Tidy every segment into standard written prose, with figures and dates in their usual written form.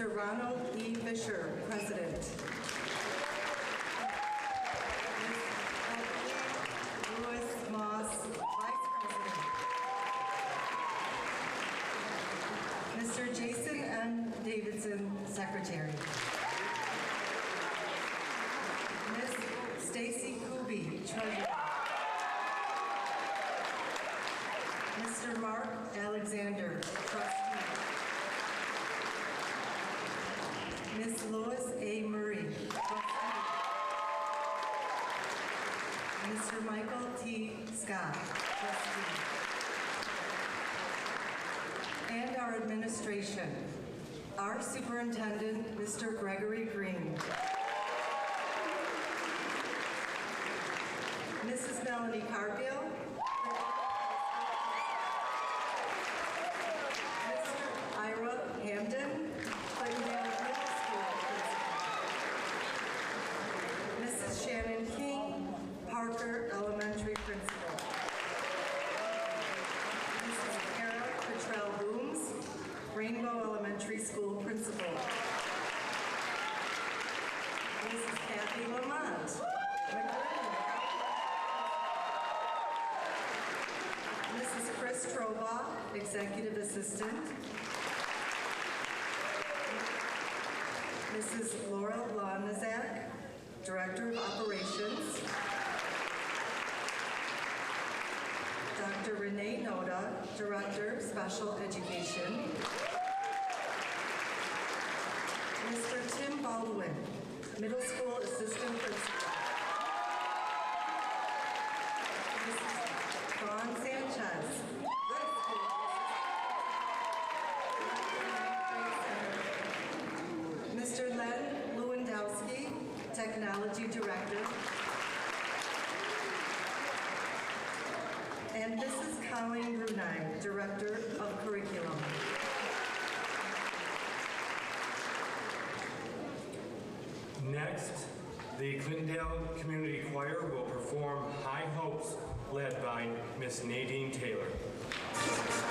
Mr. Ronald E. Fisher, President. Ms. Louis Moss, Vice President. Mr. Jason M. Davidson, Secretary. Ms. Stacy Kuby, Treasurer. Mr. Mark Alexander, Trustee. Ms. Lois A. Murray, Trustee. Mr. Michael T. Scott, Trustee. And our administration, our Superintendent, Mr. Gregory Green. Mrs. Melanie Cargill. Mr. Ira Hamden, Clintondale Middle School Principal. Mrs. Shannon King, Parker Elementary Principal. Mrs. Kara Cottrell Booms, Rainbow Elementary School Principal. Mrs. Kathy Lamont, Mrs. Chris Trova, Executive Assistant. Mrs. Laura Lonazak, Director of Operations. Dr. Renee Noda, Director, Special Education. Mr. Tim Baldwin, Middle School Assistant Principal. Mrs. Dawn Sanchez, Mr. Len Lewandowski, Technology Director. And Mrs. Colleen Brunei, Director of Curriculum. Next, the Clintondale Community Choir will perform High Hopes, led by Miss Nadine Taylor. Thank you.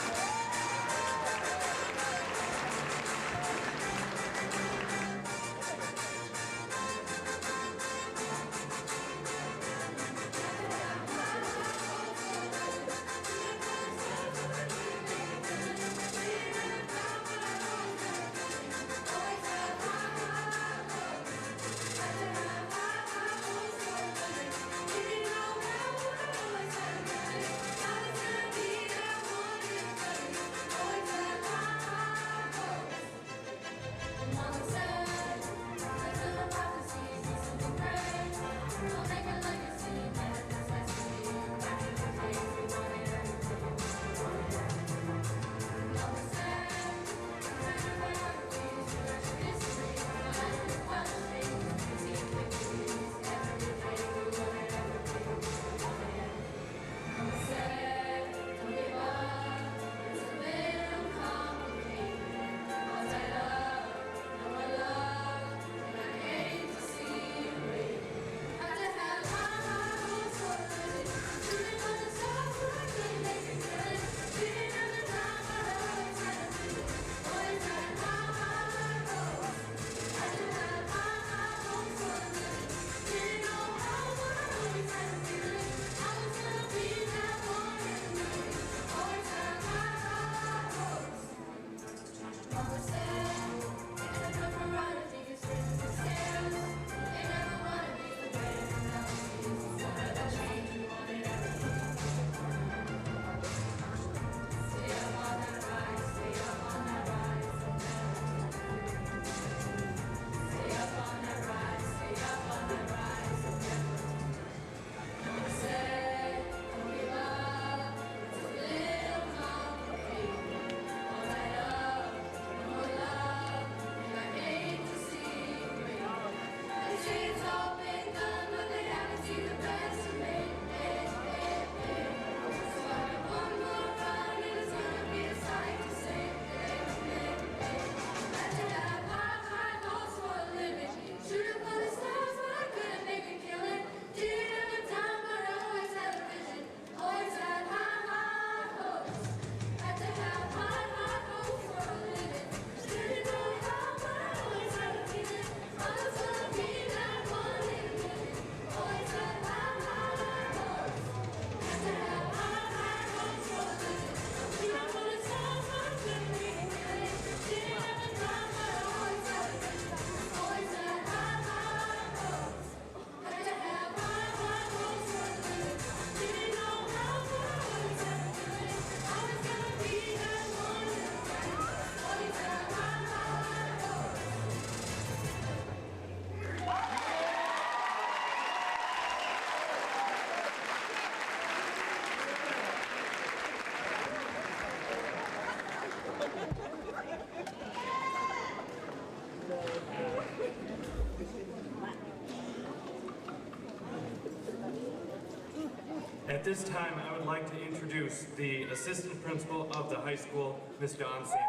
At this time, I would like to introduce the assistant principal of the high school, Ms. Dawn Sanchez.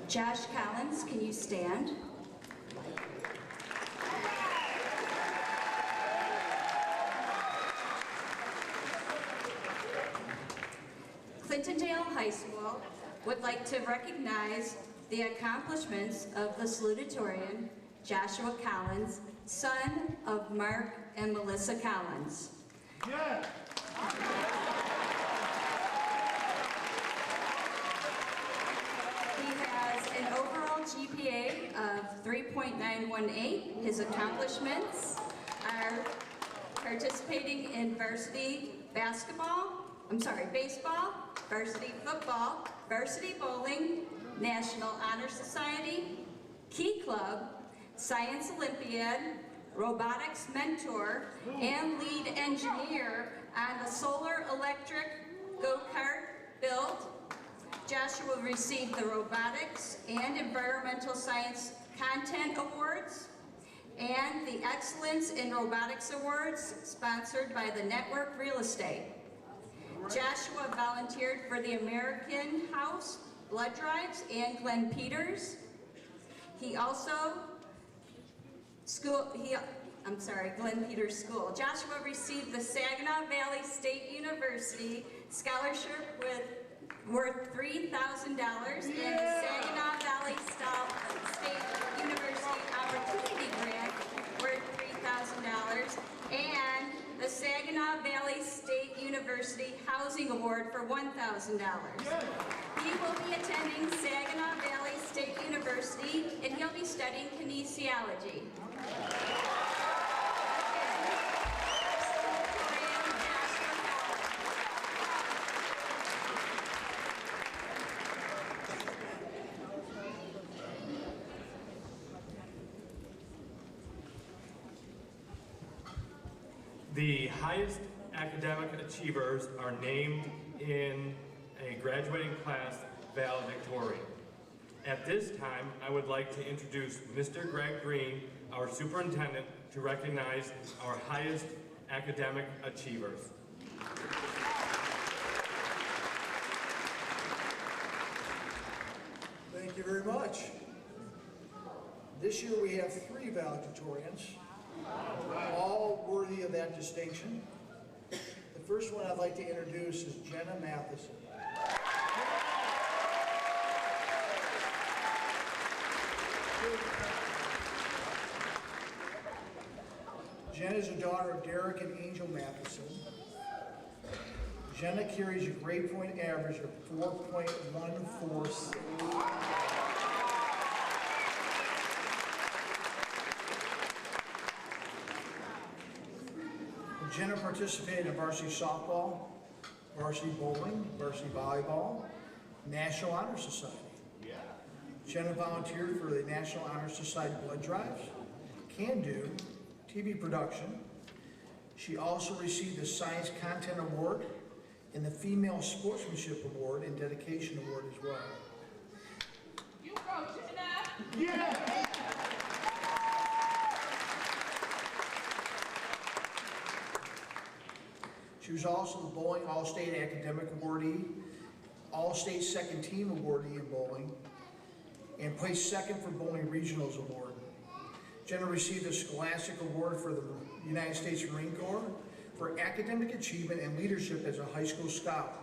Josh Collins, can you stand? Clintondale High School would like to recognize the accomplishments of the Salutatorian, Joshua Collins, son of Mark and Melissa Collins. Yeah. He has an overall GPA of 3.918. His accomplishments are participating in baseball, varsity football, varsity bowling, National Honor Society, Key Club, Science Olympiad, robotics mentor, and lead engineer on the solar electric go-kart build. Joshua received the Robotics and Environmental Science Content Awards and the Excellence in Robotics Awards sponsored by the Network Real Estate. Joshua volunteered for the American House Blood Drives and Glenn Peters. He also Glenn Peters School. Joshua received the Saginaw Valley State University scholarship worth $3,000 and the Saginaw Valley State University Opportunity Grant worth $3,000 and the Saginaw Valley State University Housing Award for $1,000. He will be attending Saginaw Valley State University and he'll be studying kinesiology. The highest academic achievers are named in a graduating class valedictorian. At this time, I would like to introduce Mr. Greg Green, our superintendent, to recognize our highest academic achievers. Thank you very much. This year we have 3 valedictorians, all worthy of that distinction. The first one I'd like to introduce is Jenna Matheson. Jenna is a daughter of Derek and Angel Matheson. Jenna carries a grade point average of 4.146. Jenna participated in varsity softball, varsity bowling, varsity volleyball, National Honor Society. Jenna volunteered for the National Honor Society blood drives, Can Do, TV production. She also received the Science Content Award and the Female Sportsmanship Award and Dedication Award as well. You go, Jenna! Yeah! She was also the Bowling All-State Academic Awardee, All-State Second Team Awardee in bowling, and placed second for Bowling Regionals Award. Jenna received a Scholastic Award for the United States Marine Corps for academic achievement and leadership as a high school scout.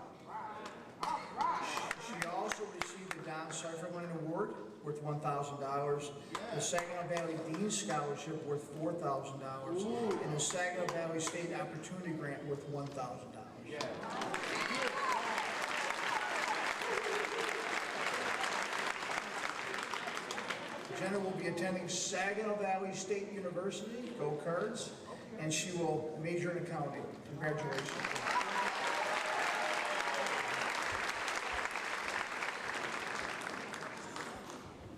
She also received the Don Seiferman Award worth $1,000, the Saginaw Valley Dean Scholarship worth $4,000, and the Saginaw Valley State Opportunity Grant worth $1,000. Jenna will be attending Saginaw Valley State University, go Cards, and she will major in accounting. Congratulations.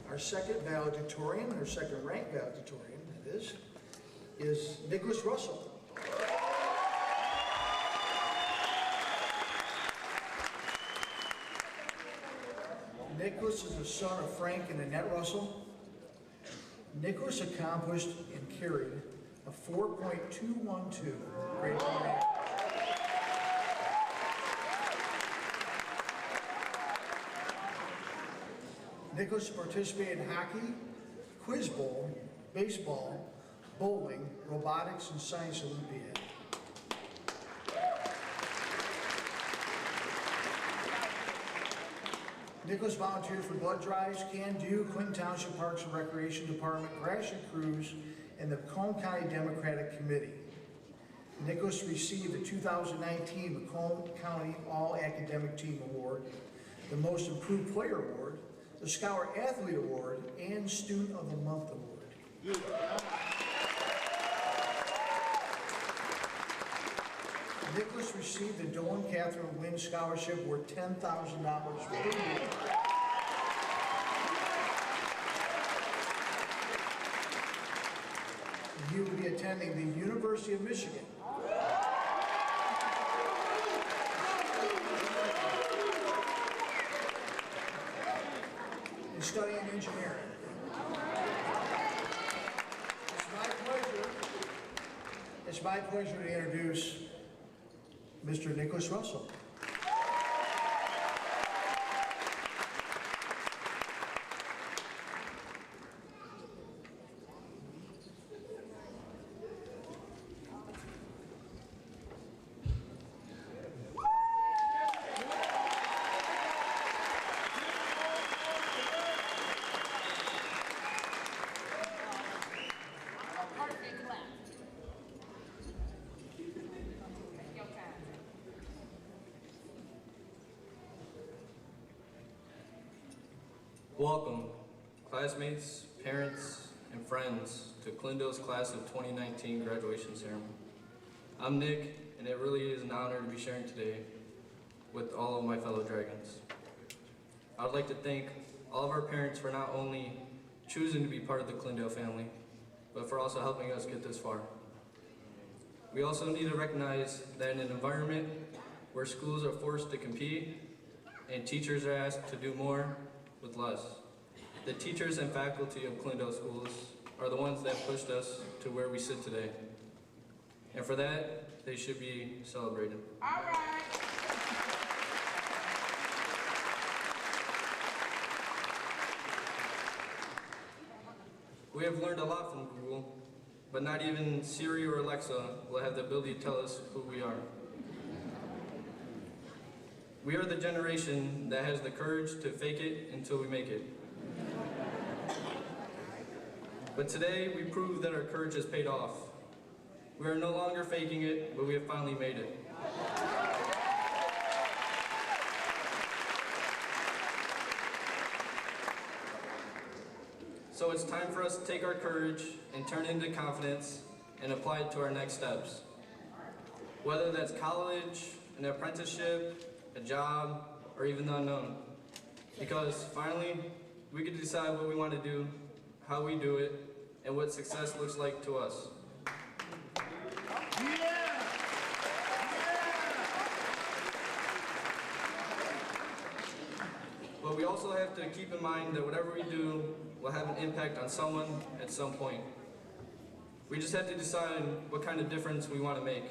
Our second valedictorian, our second ranked valedictorian, that is Nicholas Russell. Nicholas is the son of Frank and Annette Russell. Nicholas accomplished and carried a 4.212 grade point average. Nicholas participated in hockey, quiz bowl, baseball, bowling, robotics, and science Olympiad. Nicholas volunteered for blood drives, Can Do, Clinton Township Parks and Recreation Department, Gratiot Crews, and the Macomb County Democratic Committee. Nicholas received the 2019 Macomb County All-Academic Team Award, the Most Improved Player Award, the Scholar Athlete Award, and Student of the Month Award. Nicholas received the Dolan Catherine Wynn Scholarship worth $10,000 per year. He will be attending the University of Michigan. And studying engineering. It's my pleasure to introduce Mr. Nicholas Russell. Perfect clap. Your time. Welcome, classmates, parents, and friends to Clintondale's class of 2019 graduation ceremony. I'm Nick, and it really is an honor to be sharing today with all of my fellow Dragons. I would like to thank all of our parents for not only choosing to be part of the Clintondale family, but for also helping us get this far. We also need to recognize that in an environment where schools are forced to compete and teachers are asked to do more with less, the teachers and faculty of Clintondale schools are the ones that pushed us to where we sit today. And for that, they should be celebrated. All right. We have learned a lot from Google, but not even Siri or Alexa will have the ability to tell us who we are. We are the generation that has the courage to fake it until we make it. But today, we prove that our courage has paid off. We are no longer faking it, but we have finally made it. So it's time for us to take our courage and turn it into confidence and apply it to our next steps. Whether that's college, an apprenticeship, a job, or even the unknown. Because finally, we can decide what we want to do, how we do it, and what success looks like to us. But we also have to keep in mind that whatever we do will have an impact on someone at some point. We just have to decide what kind of difference we want to make.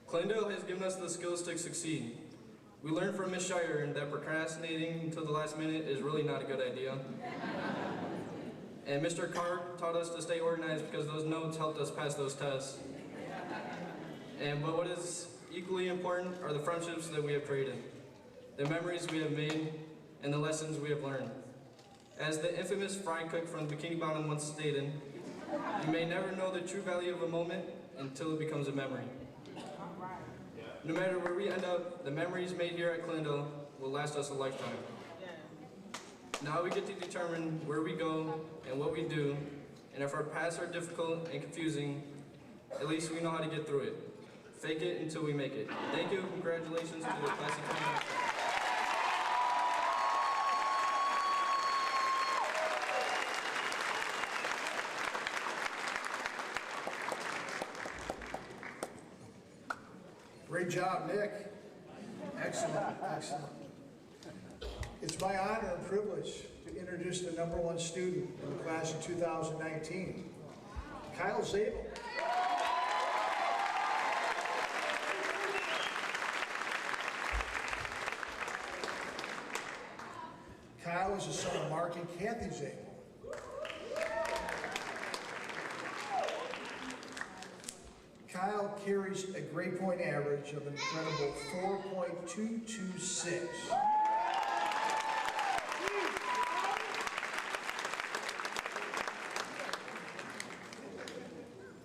Clintondale has given us the skills to succeed. We learned from Ms. Shire that procrastinating until the last minute is really not a good idea. And Mr. Carr taught us to stay organized because those notes helped us pass those tests. But what is equally important are the friendships that we have created, the memories we have made, and the lessons we have learned. As the infamous fry cook from Bikini Bottom once stated, you may never know the true value of a moment until it becomes a memory. No matter where we end up, the memories made here at Clintondale will last us a lifetime. Now we get to determine where we go and what we do, and if our paths are difficult and confusing, at least we know how to get through it. Fake it until we make it. Thank you, congratulations to the class of 2019. Great job, Nick. Excellent, excellent. It's my honor and privilege to introduce introduce the #1 student in the class of 2019, Kyle Zabel. Kyle is the son of Mark and Kathy Zabel. Kyle carries a grade point average of an incredible 4.226.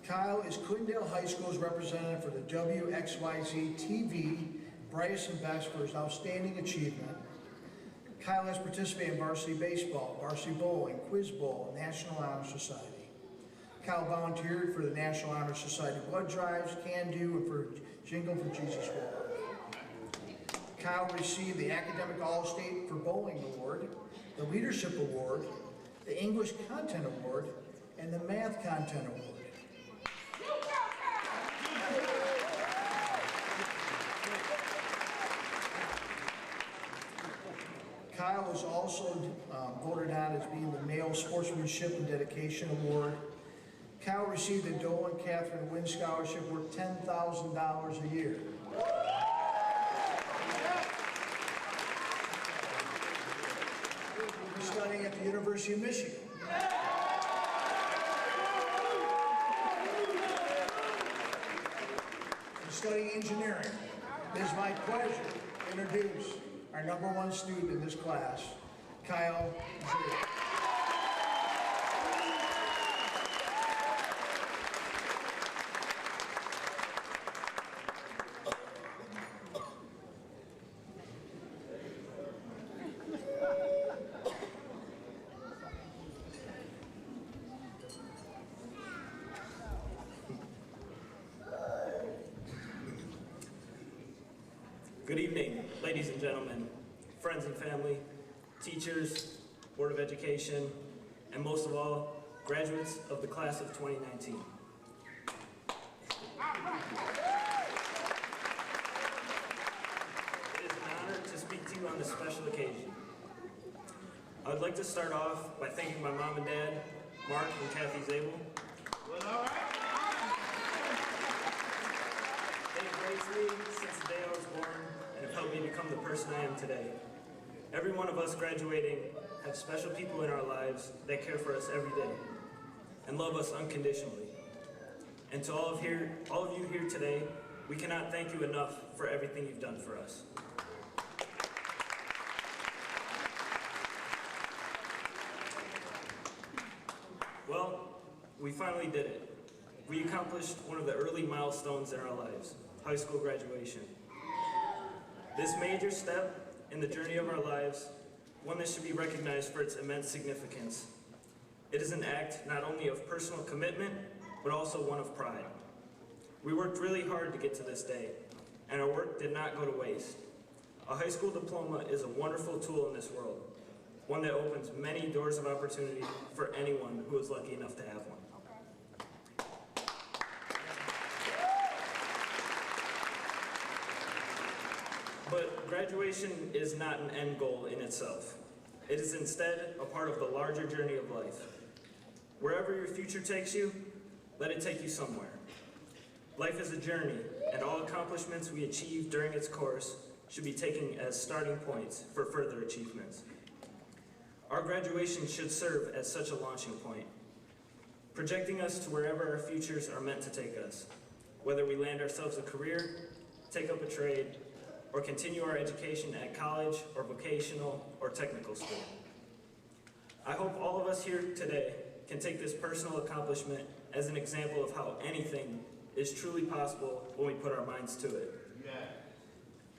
Kyle is Clintondale High School's representative for the WXYZ TV Brightest and Best for his outstanding achievement. Kyle has participated in varsity baseball, varsity bowling, quiz bowl, and National Honor Society. Kyle volunteered for the National Honor Society blood drives, Can Do, and for Jingle for Jesus Walk. Kyle received the Academic All-State for Bowling Award, the Leadership Award, the English Content Award, and the Math Content Award. Kyle was also voted on as being the Male Sportsmanship and Dedication Award. Kyle received the Dole and Catherine Wynn Scholarship worth $10,000 a year. He's studying at the University of Michigan. He's studying engineering. It is my pleasure to introduce our #1 student in this class, Kyle Zabel. Good evening, ladies and gentlemen, friends and family, teachers, Board of Education, and most of all, graduates of the class of 2019. It is an honor to speak to you on this special occasion. I would like to start off by thanking my mom and dad, Mark and Kathy Zabel. They have raised me since the day I was born and have helped me become the person I am today. Every one of us graduating have special people in our lives that care for us every day and love us unconditionally. And to all of you here today, we cannot thank you enough for everything you've done for us. Well, we finally did it. We accomplished one of the early milestones in our lives, high school graduation. This major step in the journey of our lives, one that should be recognized for its immense significance. It is an act not only of personal commitment, but also one of pride. We worked really hard to get to this day, and our work did not go to waste. A high school diploma is a wonderful tool in this world, one that opens many doors of opportunity for anyone who is lucky enough to have one. But graduation is not an end goal in itself. It is instead a part of the larger journey of life. Wherever your future takes you, let it take you somewhere. Life is a journey, and all accomplishments we achieve during its course should be taken as starting points for further achievements. Our graduation should serve as such a launching point, projecting us to wherever our futures are meant to take us, whether we land ourselves a career, take up a trade, or continue our education at college or vocational or technical school. I hope all of us here today can take this personal accomplishment as an example of how anything is truly possible when we put our minds to it.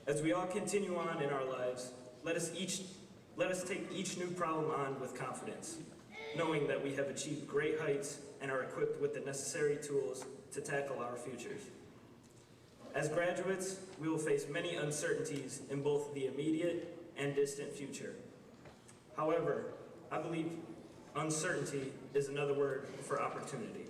As we all continue on in our lives, let us take each new problem on with confidence, knowing that we have achieved great heights and are equipped with the necessary tools to tackle our futures. As graduates, we will face many uncertainties in both the immediate and distant future. However, I believe uncertainty is another word for opportunity.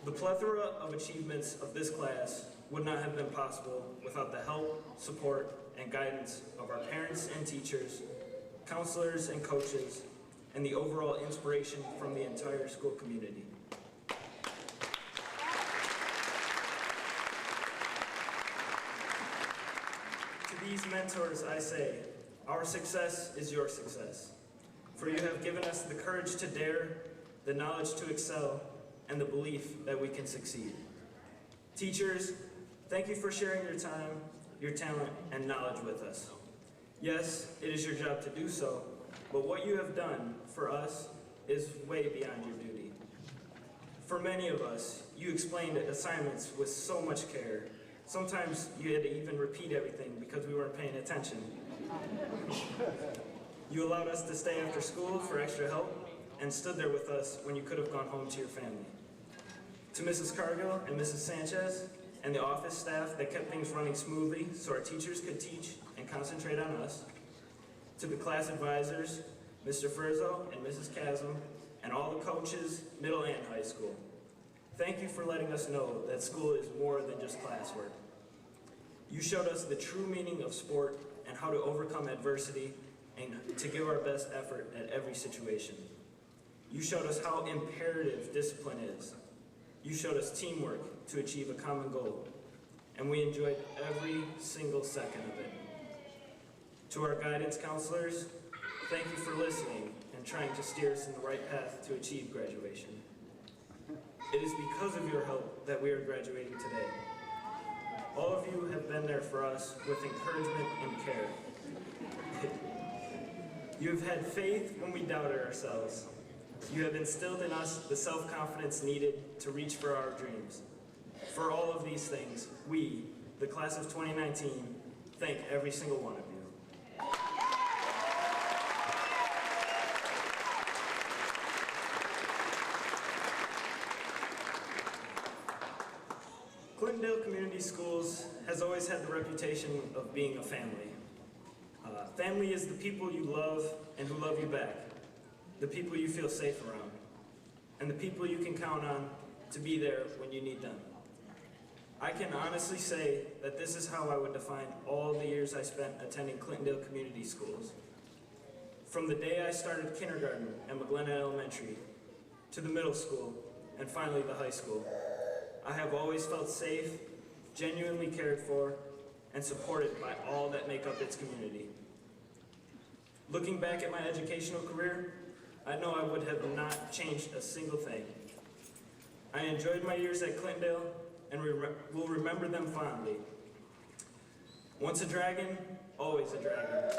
The plethora of achievements of this class would not have been possible without the help, support, and guidance of our parents and teachers, counselors and coaches, and the overall inspiration from the entire school community. To these mentors, I say, our success is your success, for you have given us the courage to dare, the knowledge to excel, and the belief that we can succeed. Teachers, thank you for sharing your time, your talent, and knowledge with us. Yes, it is your job to do so, but what you have done for us is way beyond your duty. For many of us, you explained assignments with so much care. Sometimes you had to even repeat everything because we weren't paying attention. You allowed us to stay after school for extra help and stood there with us when you could have gone home to your family. To Mrs. Cargill and Mrs. Sanchez and the office staff that kept things running smoothly so our teachers could teach and concentrate on us. To the class advisors, Mr. Furzo and Mrs. Chasm, and all the coaches, middle and high school. Thank you for letting us know that school is more than just classwork. You showed us the true meaning of sport and how to overcome adversity and to give our best effort at every situation. You showed us how imperative discipline is. You showed us teamwork to achieve a common goal, and we enjoyed every single second of it. To our guidance counselors, thank you for listening and trying to steer us in the right path to achieve graduation. It is because of your help that we are graduating today. All of you have been there for us with encouragement and care. You have had faith when we doubted ourselves. You have instilled in us the self-confidence needed to reach for our dreams. For all of these things, we, the class of 2019, thank every single one of you. Clintondale Community Schools has always had the reputation of being a family. Family is the people you love and who love you back, the people you feel safe around, and the people you can count on to be there when you need them. I can honestly say that this is how I would define all the years I spent attending Clintondale Community Schools. From the day I started kindergarten at McGlennon Elementary, to the middle school, and finally the high school, I have always felt safe, genuinely cared for, and supported by all that make up its community. Looking back at my educational career, I know I would have not changed a single thing. I enjoyed my years at Clintondale and will remember them fondly. Once a dragon, always a dragon.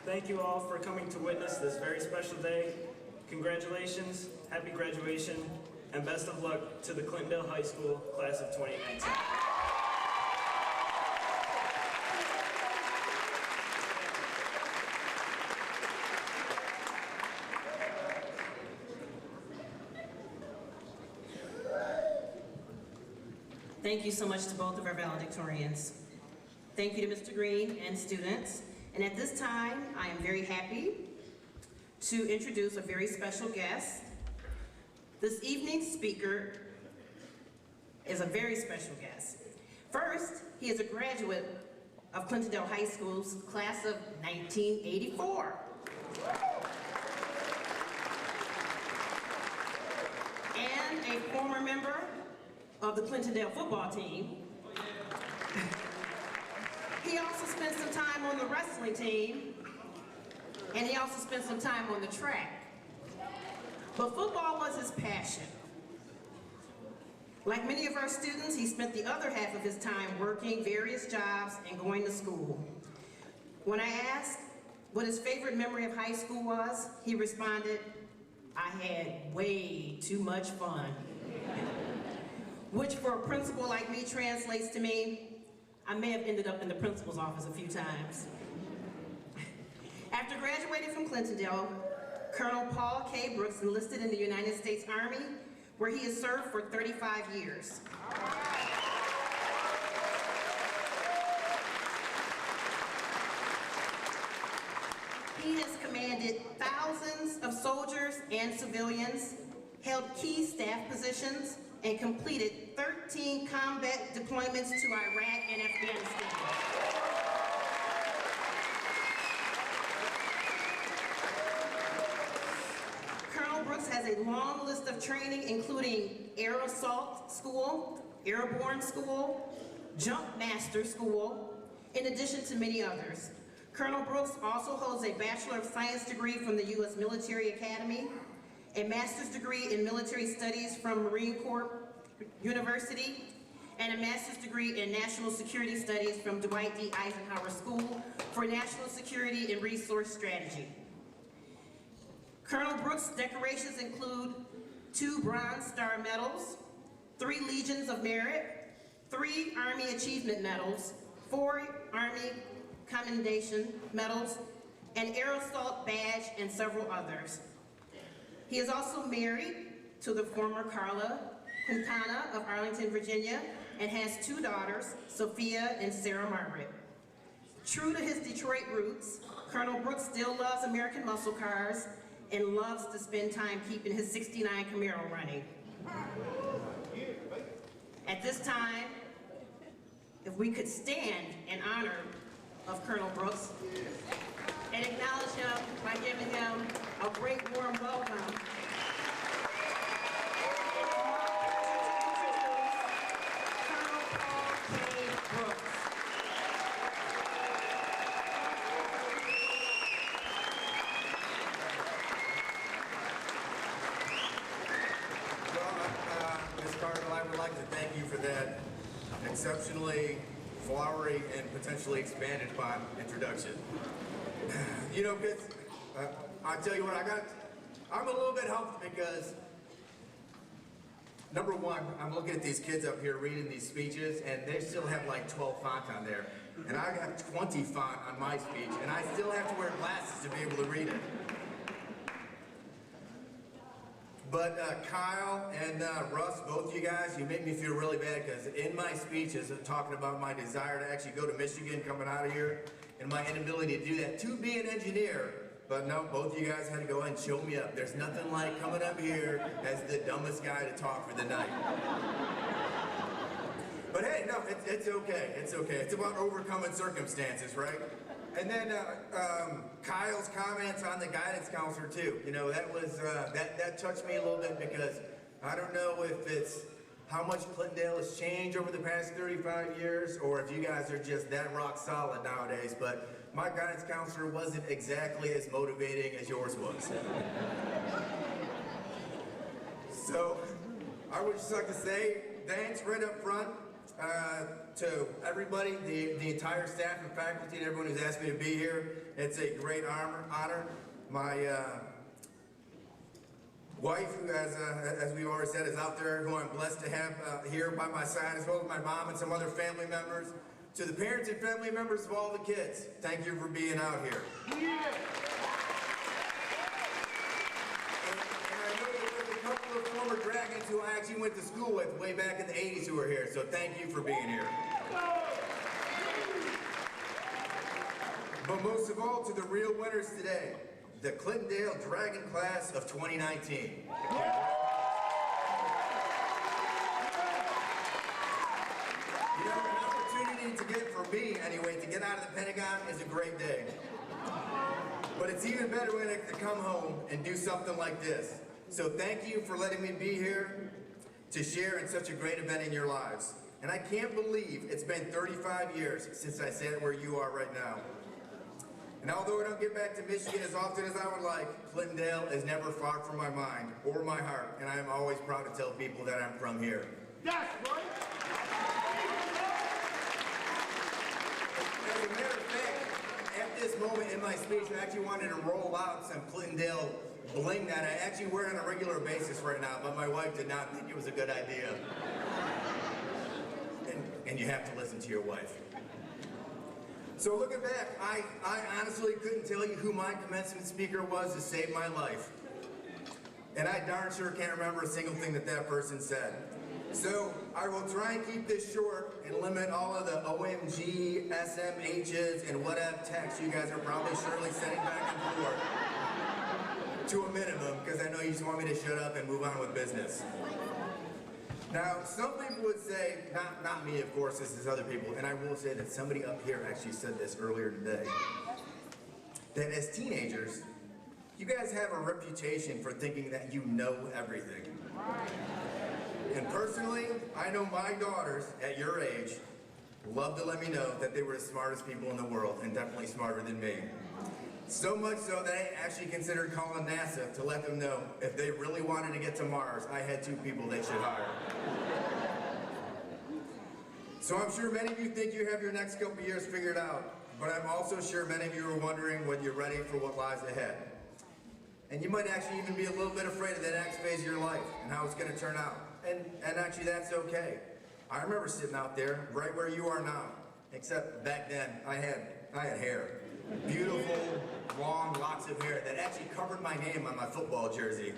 Thank you all for coming to witness this very special day. Congratulations, happy graduation, and best of luck to the Clintondale High School class of 2019. Thank you so much to both of our valedictorians. Thank you to Mr. Green and students. And at this time, I am very happy to introduce a very special guest. This evening's speaker is a very special guest. First, he is a graduate of Clintondale High School's class of 1984. And a former member of the Clintondale football team. He also spent some time on the wrestling team, and he also spent some time on the track. But football was his passion. Like many of our students, he spent the other half of his time working various jobs and going to school. When I asked what his favorite memory of high school was, he responded, "I had way too much fun." Which for a principal like me translates to me, I may have ended up in the principal's office a few times. After graduating from Clintondale, Colonel Paul K. Brooks enlisted in the United States Army, where he has served for 35 years. He has commanded thousands of soldiers and civilians held key staff positions, and completed 13 combat deployments to Iraq and Afghanistan. Colonel Brooks has a long list of training, including Air Assault School, Airborne School, Jump Master School, in addition to many others. Colonel Brooks also holds a Bachelor of Science degree from the U.S. Military Academy, a Master's degree in Military Studies from Marine Corps University, and a Master's degree in National Security Studies from Dwight D. Eisenhower School for National Security and Resource Strategy. Colonel Brooks' decorations include 2 Bronze Star Medals, 3 Legions of Merit, 3 Army Achievement Medals, 4 Army Commendation Medals, an Air Assault Badge, and several others. He is also married to the former Carla Quintana of Arlington, Virginia, and has 2 daughters, Sophia and Sarah Margaret. True to his Detroit roots, Colonel Brooks still loves American muscle cars and loves to spend time keeping his '69 Camaro running. At this time, if we could stand in honor of Colonel Brooks and acknowledge him by giving him a great warm welcome. Colonel Paul K. Brooks. Ms. Cardinal, I would like to thank you for that exceptionally flowery and potentially expanded upon introduction. You know, kids, I tell you what, I'm a little bit helped because, number one, I'm looking at these kids up here reading these speeches, and they still have like 12 font on there. And I have 20 font on my speech, and I still have to wear glasses to be able to read it. But Kyle and Russ, both you guys, you make me feel really bad because in my speeches, talking about my desire to actually go to Michigan coming out of here and my inability to do that, to be an engineer, but no, both you guys had to go and show me up. There's nothing like coming up here as the dumbest guy to talk for the night. But hey, no, it's okay, it's okay. It's about overcoming circumstances, right? And then Kyle's comments on the guidance counselor too. You know, that was that touched me a little bit because I don't know if it's how much Clintondale has changed over the past 35 years or if you guys are just that rock solid nowadays, but my guidance counselor wasn't exactly as motivating as yours was. So I would just like to say thanks right up front to everybody, the entire staff and faculty and everyone who's asked me to be here. It's a great honor. My wife, who as we've already said, is out there, who I'm blessed to have here by my side, as well as my mom and some other family members. To the parents and family members of all the kids, thank you for being out here. Yeah. And I know that there's a couple of former Dragons who I actually went to school with way back in the 80s who are here, so thank you for being here. But most of all, to the real winners today, the Clintondale Dragon Class of 2019. You know, an opportunity to get, for me anyway, to get out of the Pentagon is a great day. But it's even better when I get to come home and do something like this. So thank you for letting me be here to share in such a great event in your lives. And I can't believe it's been 35 years since I sat where you are right now. And although I don't get back to Michigan as often as I would like, Clintondale is never far from my mind or my heart, and I am always proud to tell people that I'm from here. That's right. As a matter of fact, at this moment in my speech, I actually wanted to roll out some Clintondale bling that I actually wear on a regular basis right now, but my wife did not think it was a good idea. And you have to listen to your wife. So looking back, I honestly couldn't tell you who my commencement speaker was to save my life. And I darn sure can't remember a single thing that that person said. So I will try and keep this short and limit all of the OMG, SMHs, and whatever text you guys are probably surely sending back and forth to a minimum, because I know you just want me to shut up and move on with business. Now, some people would say, not me, of course, this is other people, and I will say that somebody up here actually said this earlier today, that as teenagers, you guys have a reputation for thinking that you know everything. And personally, I know my daughters at your age love to let me know that they were the smartest people in the world, and definitely smarter than me. So much so that I actually considered calling NASA to let them know if they really wanted to get to Mars, I had 2 people they should hire. So I'm sure many of you think you have your next couple years figured out, but I'm also sure many of you are wondering whether you're ready for what lies ahead. And you might actually even be a little bit afraid of the next phase of your life and how it's going to turn out. And actually that's okay. I remember sitting out there right where you are now, except back then I had hair. Beautiful, long locks of hair that actually covered my name on my football jersey.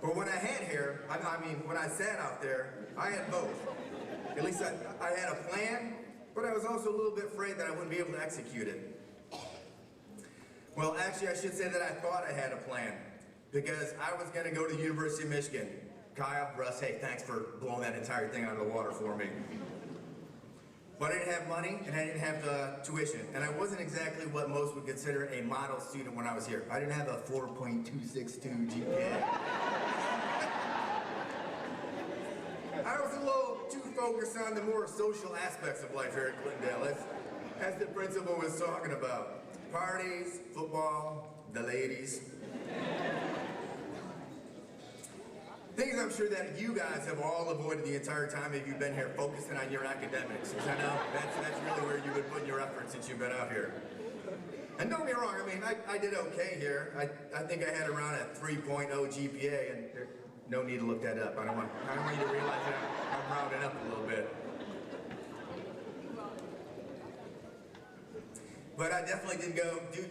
But when I had hair, when I sat out there, I had both. At least I had a plan, but I was also a little bit afraid that I wouldn't be able to execute it. Well, actually, I should say that I thought I had a plan, because I was going to go to the University of Michigan. Kyle, Russ, hey, thanks for blowing that entire thing out of the water for me. But I didn't have money, and I didn't have the tuition, and I wasn't exactly what most would consider a model student when I was here. I didn't have a 4.262 GPA. I was a little too focused on the more social aspects of life here at Clintondale, as the principal was talking about. Parties, football, the ladies. Things I'm sure that you guys have all avoided the entire time if you've been here focusing on your academics. Because I know that's really where you've been putting your effort since you've been out here. And don't get me wrong, I did okay here. I think I had around a 3.0 GPA, and there's no need to look that up. I don't want you to realize that I'm rounding up a little bit. But I definitely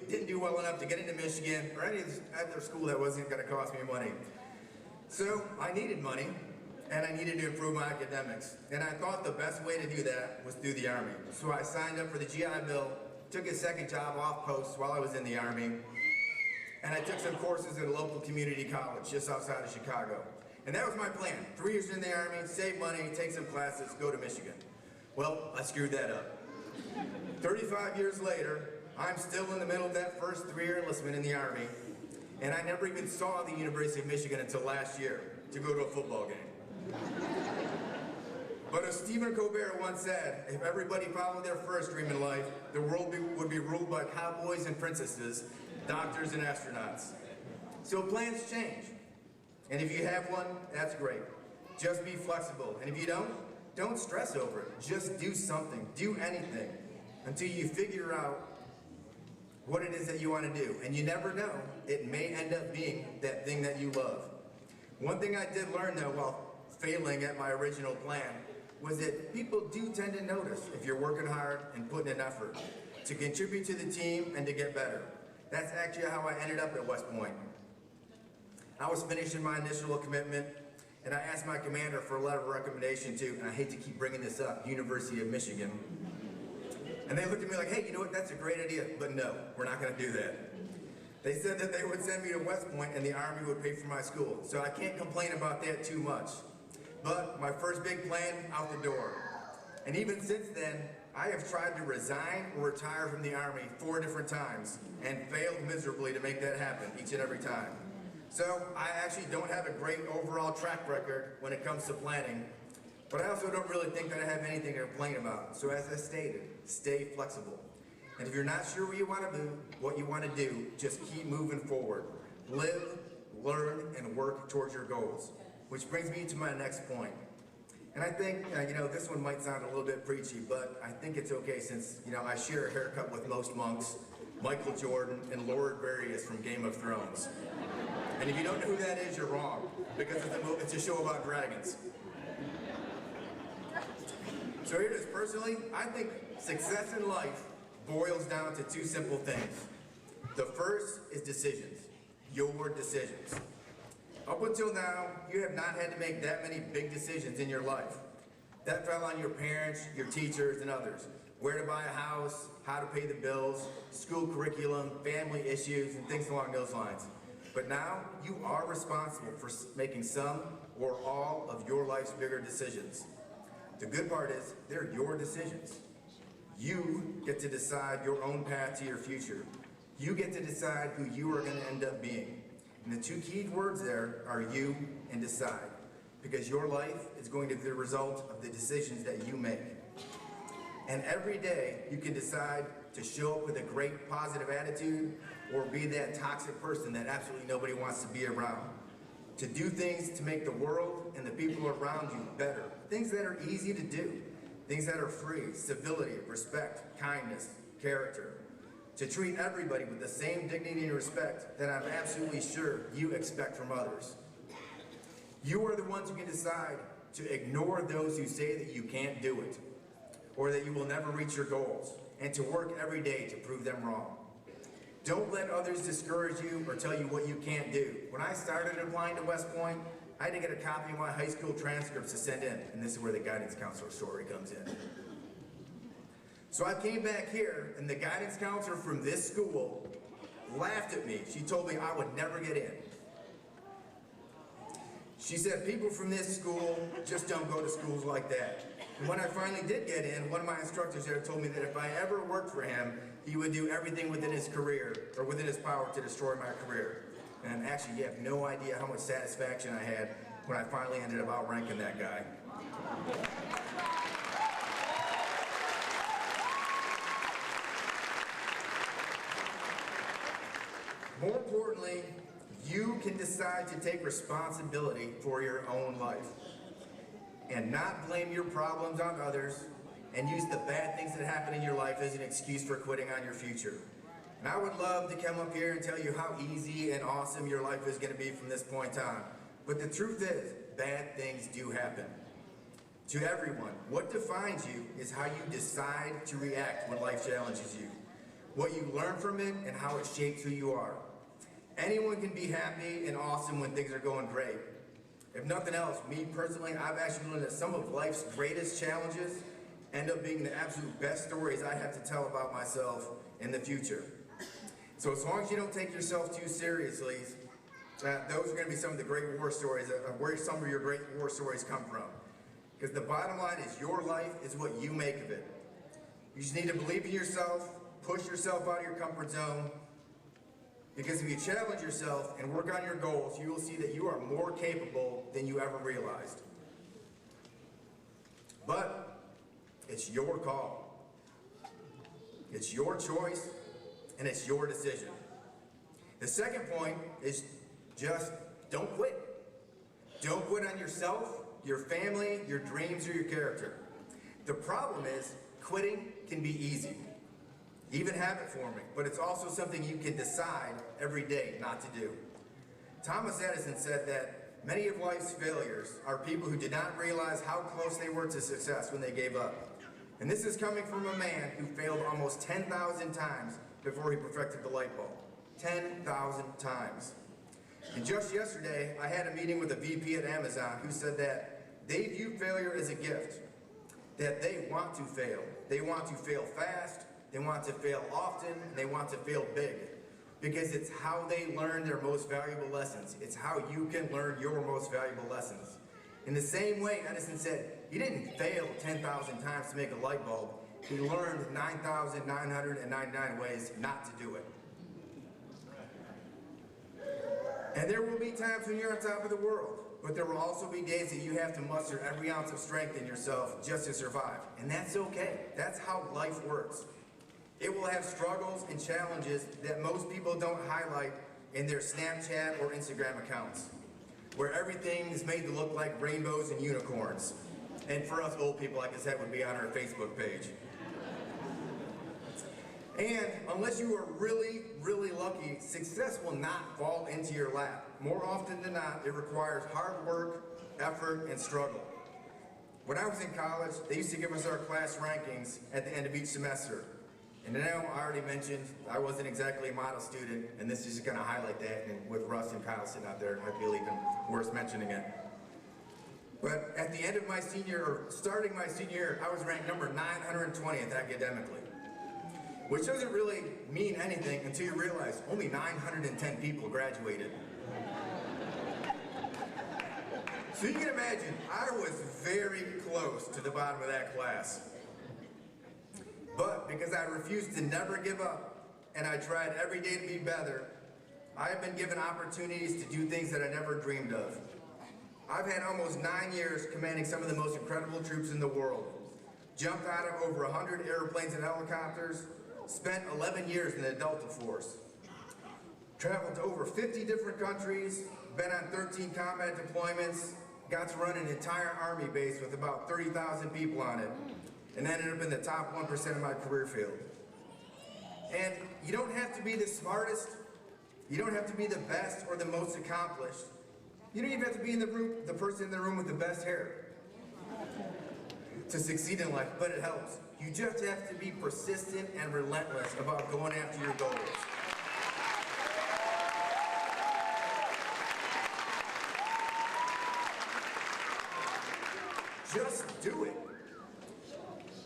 didn't do well enough to get into Michigan or any other school that wasn't going to cost me money. So I needed money, and I needed to improve my academics. And I thought the best way to do that was through the Army. So I signed up for the GI Bill, took a second job off post while I was in the Army, and I took some courses at a local community college just outside of Chicago. And that was my plan. 3 years in the Army, save money, take some classes, go to Michigan. Well, I screwed that up. 35 years later, I'm still in the middle of that first 3-year enlistment in the Army, and I never even saw the University of Michigan until last year to go to a football game. But as Stephen Colbert once said, if everybody followed their first dream in life, the world would be ruled by cowboys and princesses, doctors and astronauts. So plans change. And if you have one, that's great. Just be flexible. And if you don't stress over it. Just do something. Do anything until you figure out what it is that you want to do. And you never know. It may end up being that thing that you love. One thing I did learn, though, while failing at my original plan, was that people do tend to notice if you're working hard and putting in effort to contribute to the team and to get better. That's actually how I ended up at West Point. I was finishing my initial commitment, and I asked my commander for a letter of recommendation to, and I hate to keep bringing this up, University of Michigan. And they looked at me like, hey, you know what, that's a great idea, but no, we're not gonna do that. They said that they would send me to West Point and the Army would pay for my school. So I can't complain about that too much. But my first big plan, out the door. And even since then, I have tried to resign or retire from the Army 4 different times and failed miserably to make that happen each and every time. So I actually don't have a great overall track record when it comes to planning, but I also don't really think that I have anything to complain about. So as I stated, stay flexible. And if you're not sure what you want to do, just keep moving forward. Live, learn, and work towards your goals. Which brings me to my next point. And I think, this one might sound a little bit preachy, but I think it's okay since, I share a haircut with most monks, Michael Jordan, and Lord Various from Game of Thrones. And if you don't know who that is, you're wrong, because it's a show about dragons. So here it is. Personally, I think success in life boils down to 2 simple things. The first is decisions, your decisions. Up until now, you have not had to make that many big decisions in your life. That fell on your parents, your teachers, and others. Where to buy a house, how to pay the bills, school curriculum, family issues, and things along those lines. But now you are responsible for making some or all of your life's bigger decisions. The good part is they're your decisions. You get to decide your own path to your future. You get to decide who you are going to end up being. And the two key words there are you and decide, because your life is going to be the result of the decisions that you make. And every day you can decide to show up with a great positive attitude or be that toxic person that absolutely nobody wants to be around. To do things to make the world and the people around you better. Things that are easy to do. Things that are free, civility, respect, kindness, character. To treat everybody with the same dignity and respect that I'm absolutely sure you expect from others. You are the ones who can decide to ignore those who say that you can't do it or that you will never reach your goals, and to work every day to prove them wrong. Don't let others discourage you or tell you what you can't do. When I started applying to West Point, I had to get a copy of my high school transcripts to send in, and this is where the guidance counselor story comes in. So I came back here, and the guidance counselor from this school laughed at me. She told me I would never get in. She said, people from this school just don't go to schools like that. And when I finally did get in, one of my instructors there told me that if I ever worked for him, he would do everything within his career, or within his power to destroy my career. And actually, you have no idea how much satisfaction I had when I finally ended up outranking that guy. More importantly, you can decide to take responsibility for your own life and not blame your problems on others and use the bad things that happen in your life as an excuse for quitting on your future. And I would love to come up here and tell you how easy and awesome your life is going to be from this point on. But the truth is, bad things do happen. To everyone, what defines you is how you decide to react when life challenges you, what you learn from it, and how it shapes who you are. Anyone can be happy and awesome when things are going great. If nothing else, me personally, I've actually learned that some of life's greatest challenges end up being the absolute best stories I have to tell about myself in the future. So as long as you don't take yourself too seriously, those are going to be some of the great war stories, where some of your great war stories come from. Because the bottom line is your life is what you make of it. You just need to believe in yourself, push yourself out of your comfort zone, because if you challenge yourself and work on your goals, you will see that you are more capable than you ever realized. But it's your call. It's your choice, and it's your decision. The second point is just don't quit. Don't quit on yourself, your family, your dreams, or your character. The problem is quitting can be easy, even habit forming, but it's also something you can decide every day not to do. Thomas Edison said that many of life's failures are people who did not realize how close they were to success when they gave up. And this is coming from a man who failed almost 10,000 times before he perfected the light bulb. 10,000 times. And just yesterday, I had a meeting with a VP at Amazon who said that they view failure as a gift, that they want to fail. They want to fail fast, they want to fail often, and they want to fail big. Because it's how they learn their most valuable lessons. It's how you can learn your most valuable lessons. In the same way, Edison said, he didn't fail 10,000 times to make a light bulb. He learned 9,999 ways not to do it. And there will be times when you're on top of the world, but there will also be days that you have to muster every ounce of strength in yourself just to survive. And that's okay. That's how life works. It will have struggles and challenges that most people don't highlight in their Snapchat or Instagram accounts, where everything is made to look like rainbows and unicorns. And for us old people, like I said, would be on our Facebook page. And unless you are really, really lucky, success will not fall into your lap. More often than not, it requires hard work, effort, and struggle. When I was in college, they used to give us our class rankings at the end of each semester. And now, I already mentioned, I wasn't exactly a model student, and this is just gonna highlight that, and with Russ and Kyle sitting out there, I feel even worse mentioning it. But at the end of my senior, or starting my senior year, I was ranked number 920th academically. which doesn't really mean anything until you realize only 910 people graduated. So you can imagine, I was very close to the bottom of that class. But because I refused to never give up, and I tried every day to be better, I have been given opportunities to do things that I never dreamed of. I've had almost 9 years commanding some of the most incredible troops in the world, jumped out of over 100 airplanes and helicopters, spent 11 years in the Delta Force, traveled to over 50 different countries, been on 13 combat deployments, got to run an entire army base with about 30,000 people on it, and ended up in the top 1% of my career field. And you don't have to be the smartest, you don't have to be the best or the most accomplished. You don't even have to be in the room, the person in the room with the best hair to succeed in life, but it helps. You just have to be persistent and relentless about going after your goals. Just do it.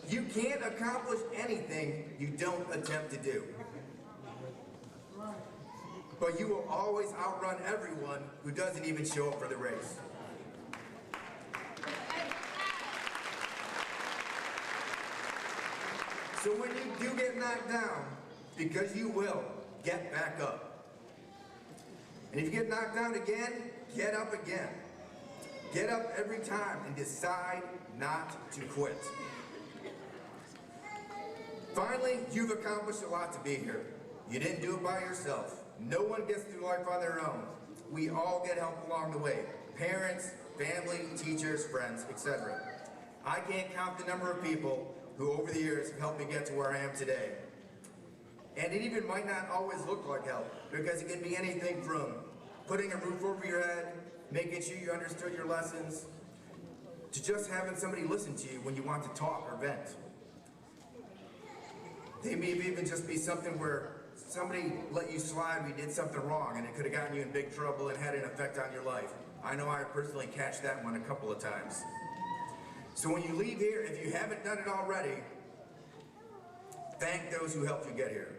You can't accomplish anything you don't attempt to do. But you will always outrun everyone who doesn't even show up for the race. So when you do get knocked down, because you will, get back up. And if you get knocked down again, get up again. Get up every time and decide not to quit. Finally, you've accomplished a lot to be here. You didn't do it by yourself. No one gets through life on their own. We all get help along the way. Parents, family, teachers, friends, etc. I can't count the number of people who over the years have helped me get to where I am today. And it even might not always look like help, because it can be anything from putting a roof over your head, making sure you understood your lessons, to just having somebody listen to you when you want to talk or vent. They may even just be something where somebody let you slide when you did something wrong and it could have gotten you in big trouble and had an effect on your life. I know I personally catched that one a couple of times. So when you leave here, if you haven't done it already, thank those who helped you get here.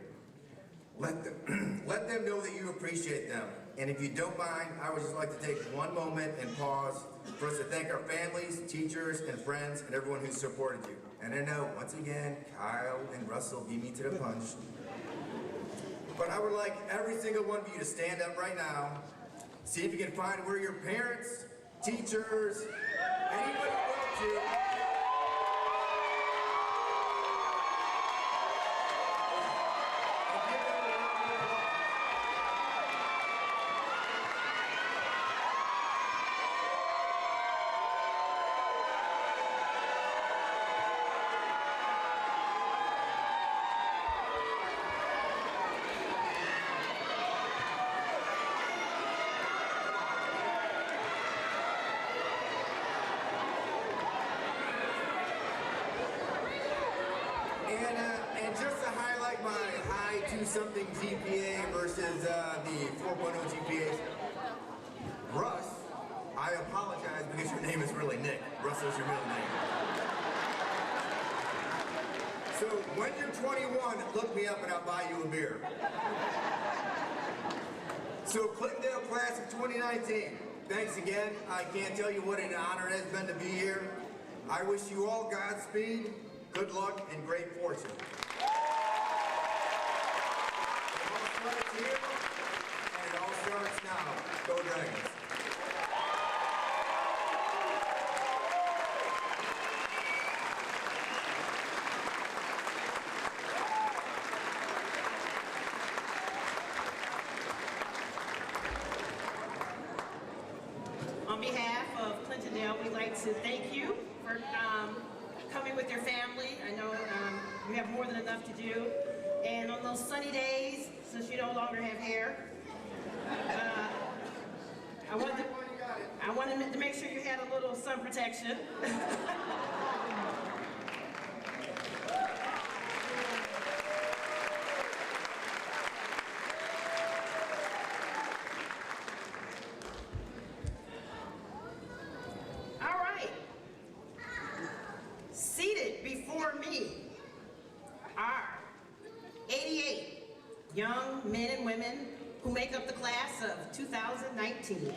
Let them know that you appreciate them. And if you don't mind, I would just like to take one moment and pause for us to thank our families, teachers, and friends, and everyone who supported you. And I know, once again, Kyle and Russell beat me to the punch. But I would like every single one of you to stand up right now, see if you can find where your parents, teachers, anybody who helped you, and just to highlight my high 2-something GPA versus the 4.0 GPAs, Russ, I apologize because your name is really Nick. Russell's your middle name. So when you're 21, look me up and I'll buy you a beer. So Clintondale class of 2019, thanks again. I can't tell you what an honor it has been to be here. I wish you all Godspeed, good luck, and great fortune. It all starts here, and it all starts now. Go Dragons. On behalf of Clintondale, we'd like to thank you for coming with your family. I know you have more than enough to do. And on those sunny days, since you no longer have hair, I wanted to make sure you had a little sun protection. All right. Seated before me are men and women who make up the class of 2019.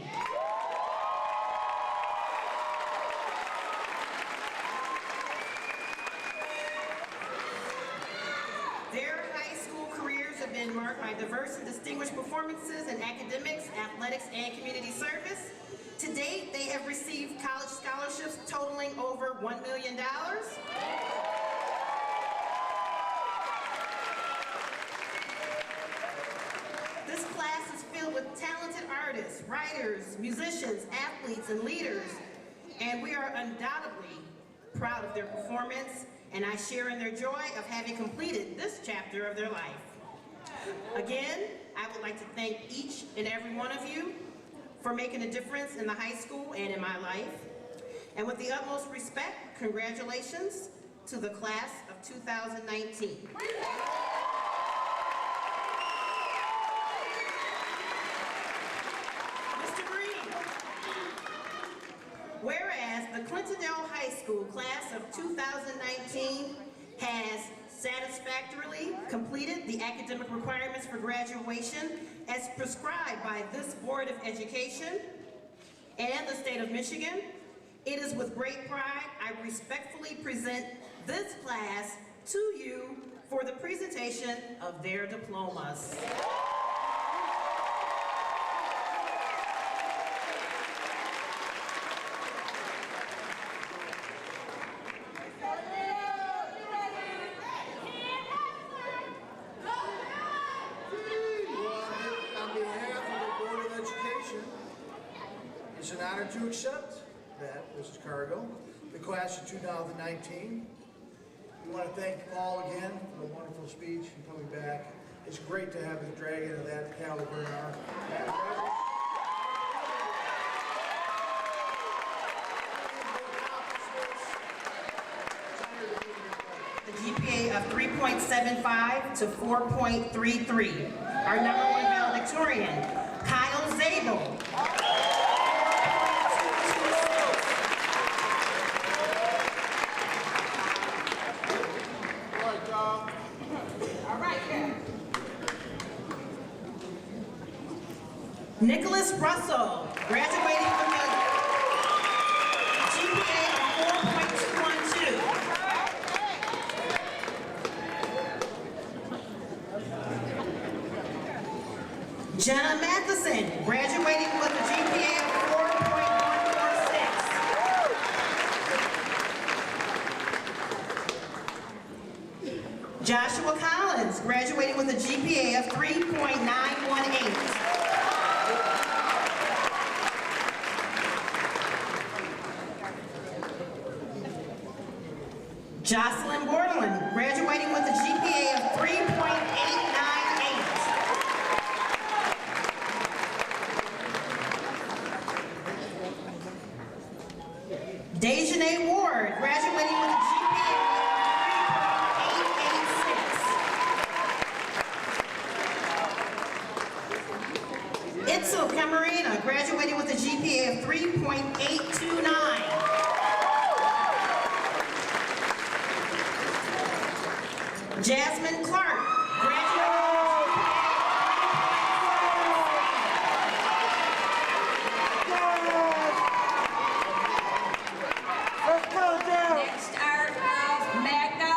Their high school careers have been marked by diverse and distinguished performances in academics, athletics, and community service. To date, they have received college scholarships totaling over $1 million. This class is filled with talented artists, writers, musicians, athletes, and leaders, and we are undoubtedly proud of their performance, and I share in their joy of having completed this chapter of their life. Again, I would like to thank each and every one of you for making a difference in the high school and in my life. And with the utmost respect, congratulations to the class of 2019. Mr. Green, whereas the Clintondale High School class of 2019 has satisfactorily completed the academic requirements for graduation as prescribed by this Board of Education and the state of Michigan, it is with great pride I respectfully present this class to you for the presentation of their diplomas. It's an honor to accept that, Mrs. Cargill, the class of 2019. We want to thank Paul again for the wonderful speech and coming back. It's great to have a dragon of that caliber in our The GPA of 3.75 to 4.33. Our number one valedictorian, Kyle Zabel. Nicholas Russell, graduating with a GPA of 4.212. Jenna Matheson, graduating with a GPA of 4.146. Joshua Collins, graduating with a GPA of 3.918. Jocelyn Bordelin, graduating with a GPA of 3.898. Dejanay Ward, graduating with a GPA of 3.886. Itzel Camarena, graduating with a GPA of 3.829. Jasmine Clark, graduating Next are magna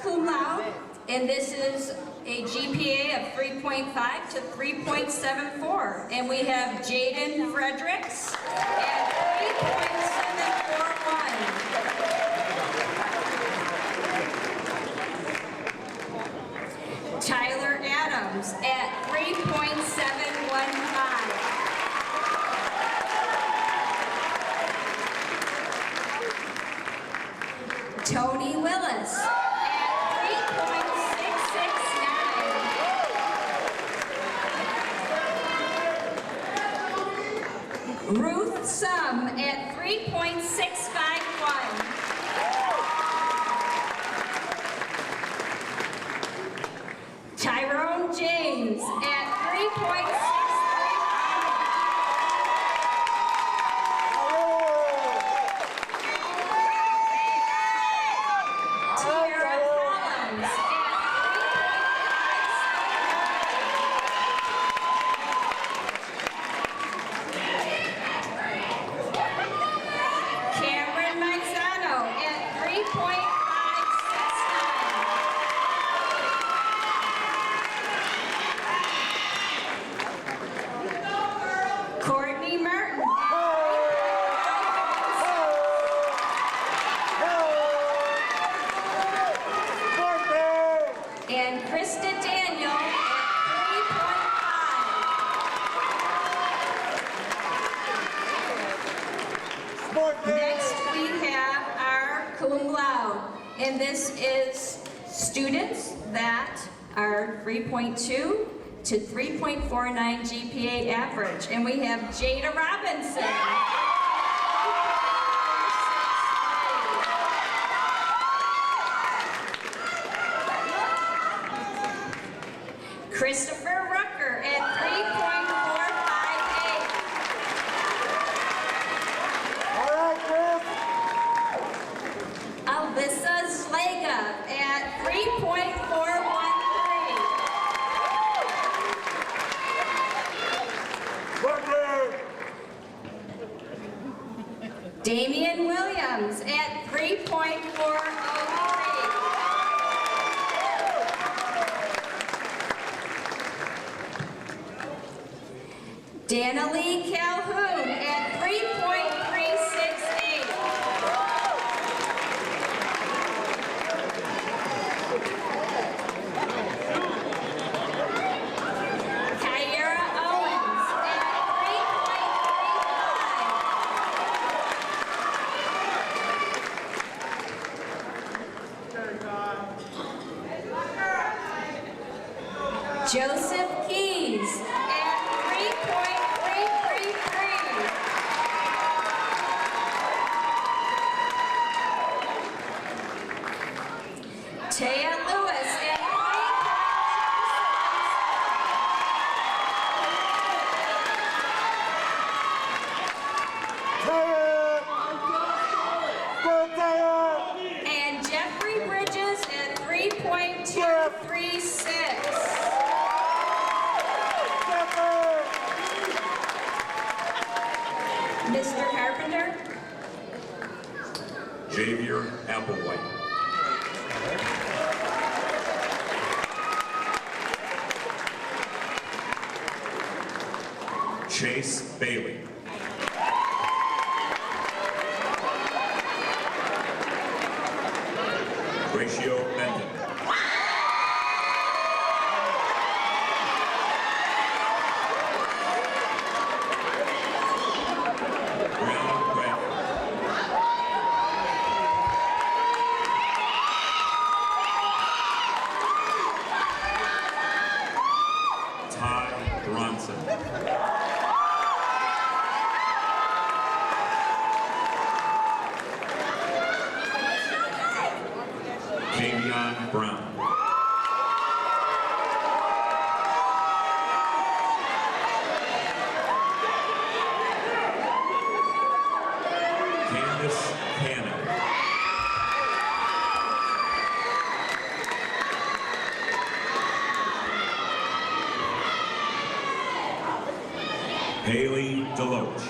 cum laude, and this is a GPA of 3.5 to 3.74. And we have Jaden Fredericks at 3.741. Tyler Adams at 3.715. Tony Willis at 3.669. Ruth Sum at 3.651. Tyrone James at 3.635. Tiara Collins at 3.579. cum laude. And this is students that are 3.2 to 3.49 GPA average. And we have Jada Robinson. Christopher Rucker at 3.458. All right, Chris. Alyssa Zlega at 3.413. Damian Williams at 3.403. Danalee Calhoun at 3.368. Kyra Owens at 3.35. Joseph Keys at 3.333. Taya Lewis at 3.266. And Jeffrey Bridges at 3.236. Mr. Carpenter? Javier Applewhite. Chase Bailey. Ratio Benton. Brianna Bradford. Todd Bronson. Kavion Brown. Candace Cannon. Haley Deloach.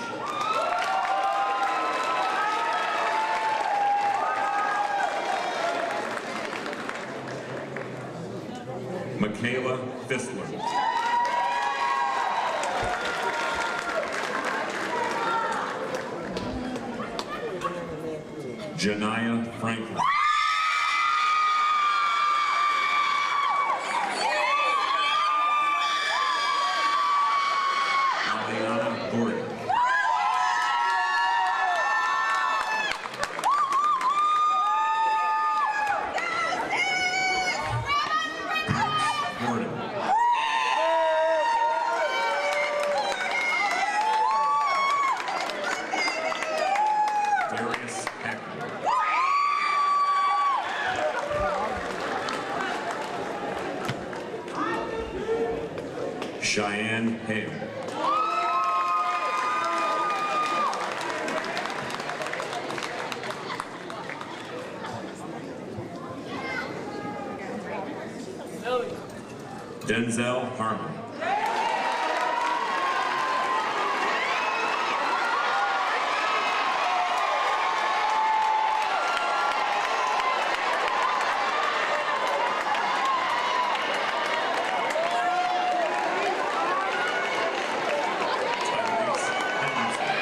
Michaela Fistler. Janiyah Franklin. Aliana Gordon. Gordon. Darius Hackman. Cheyenne Hale. Denzel Harmon. Tyrese Henderson.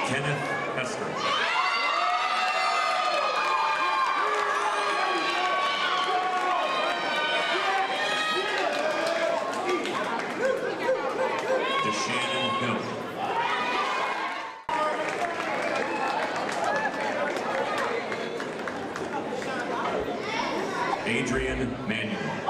Kenneth Hester. Shannon Hill. Adrian Manuel.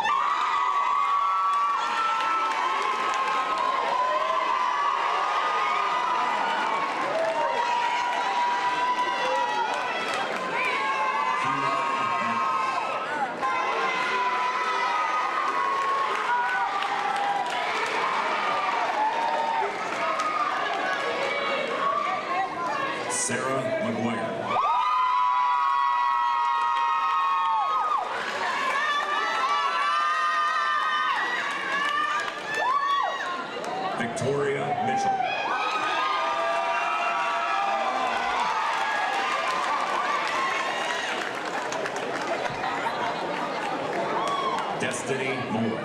Sarah McGuire. Victoria Mitchell. Destiny Moore.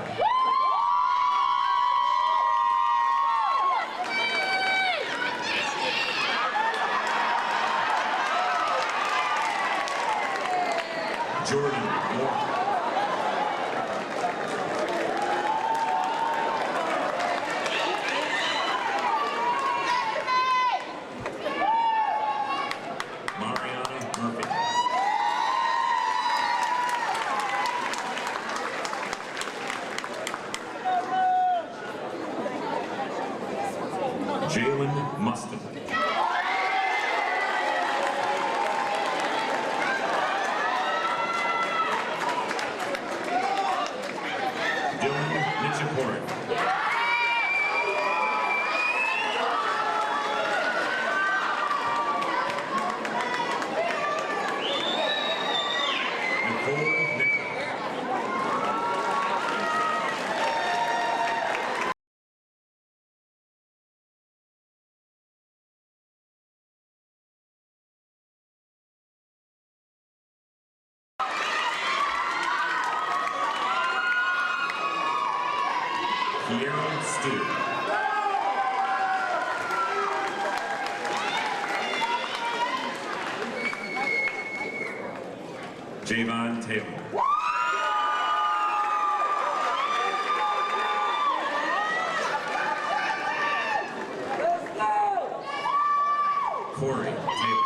Jordan Moore. Mariana Murphy. Jalen Mustin. Dylan Nichipori. Nicole Nichols. Kiera Stu. Javon Taylor. Corey Taylor.